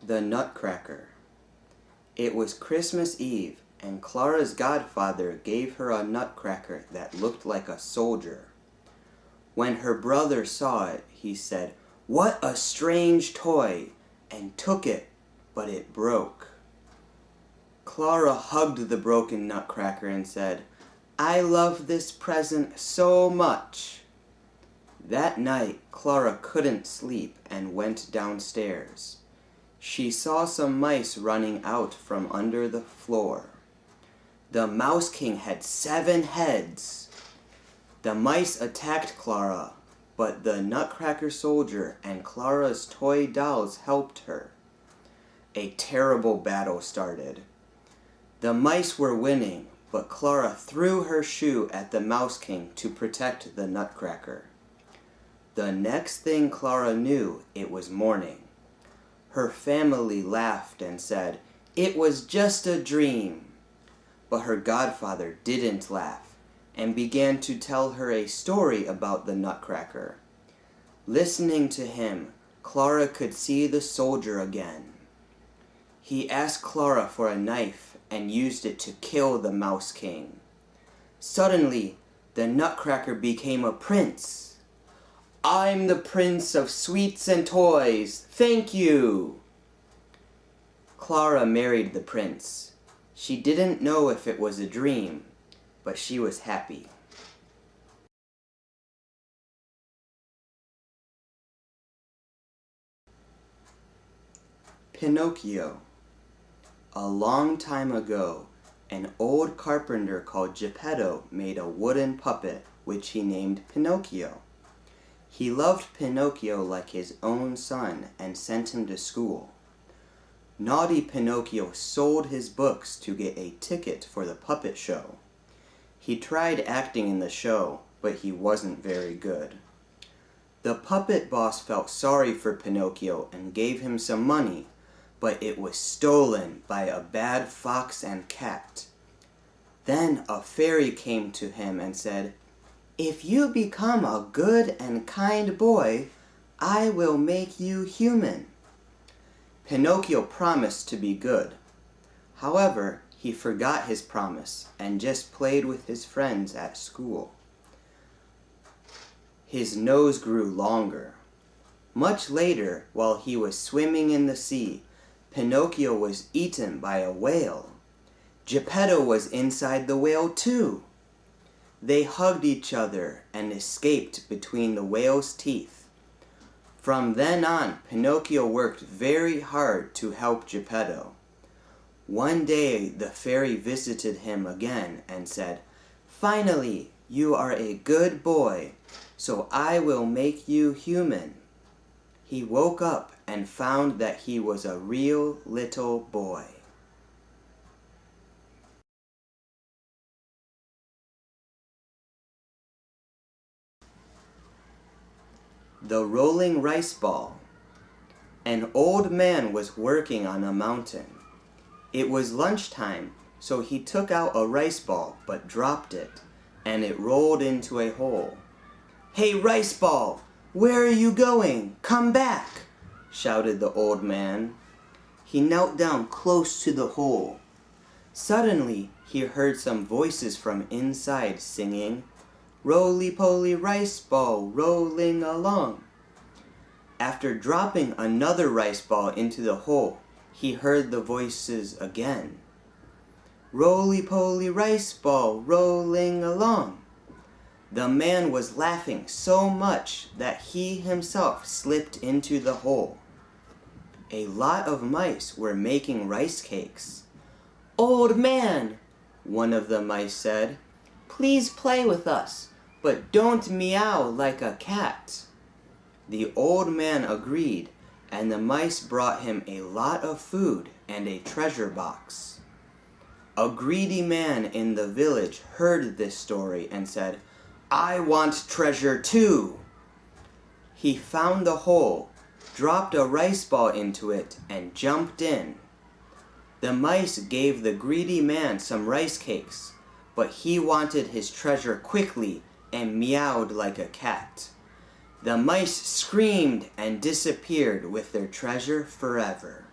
The Nutcracker. It was Christmas Eve, and Clara's godfather gave her a nutcracker that looked like a soldier. When her brother saw it, he said, "What a strange toy!" and took it, but it broke. Clara hugged the broken nutcracker and said, "I love this present so much." That night, Clara couldn't sleep and went downstairs. She saw some mice running out from under the floor. The Mouse King had 7 heads. The mice attacked Clara, but the Nutcracker soldier and Clara's toy dolls helped her. A terrible battle started. The mice were winning, but Clara threw her shoe at the Mouse King to protect the Nutcracker. The next thing Clara knew, it was morning. Her family laughed and said, "It was just a dream." But her godfather didn't laugh and began to tell her a story about the Nutcracker. Listening to him, Clara could see the soldier again. He asked Clara for a knife and used it to kill the Mouse King. Suddenly, the Nutcracker became a prince. "I'm the prince of sweets and toys, thank you!" Clara married the prince. She didn't know if it was a dream, but she was happy. Pinocchio. A long time ago, an old carpenter called Geppetto made a wooden puppet which he named Pinocchio. He loved Pinocchio like his own son and sent him to school. Naughty Pinocchio sold his books to get a ticket for the puppet show. He tried acting in the show, but he wasn't very good. The puppet boss felt sorry for Pinocchio and gave him some money, but it was stolen by a bad fox and cat. Then a fairy came to him and said, "If you become a good and kind boy, I will make you human." Pinocchio promised to be good. However, he forgot his promise and just played with his friends at school. His nose grew longer. Much later, while he was swimming in the sea, Pinocchio was eaten by a whale. Geppetto was inside the whale too. They hugged each other and escaped between the whale's teeth. From then on, Pinocchio worked very hard to help Geppetto. One day, the fairy visited him again and said, "Finally, you are a good boy, so I will make you human." He woke up and found that he was a real little boy. The Rolling Rice Ball. An old man was working on a mountain. It was lunchtime, so he took out a rice ball but dropped it, and it rolled into a hole. "Hey, rice ball, where are you going? Come back!" shouted the old man. He knelt down close to the hole. Suddenly, he heard some voices from inside singing, "Roly-poly rice ball rolling along." After dropping another rice ball into the hole, he heard the voices again. "Roly-poly rice ball rolling along." The man was laughing so much that he himself slipped into the hole. A lot of mice were making rice cakes. "Old man," one of the mice said, "please play with us, but don't meow like a cat." The old man agreed, and the mice brought him a lot of food and a treasure box. A greedy man in the village heard this story and said, "I want treasure too." He found the hole, dropped a rice ball into it, and jumped in. The mice gave the greedy man some rice cakes, but he wanted his treasure quickly and meowed like a cat. The mice screamed and disappeared with their treasure forever.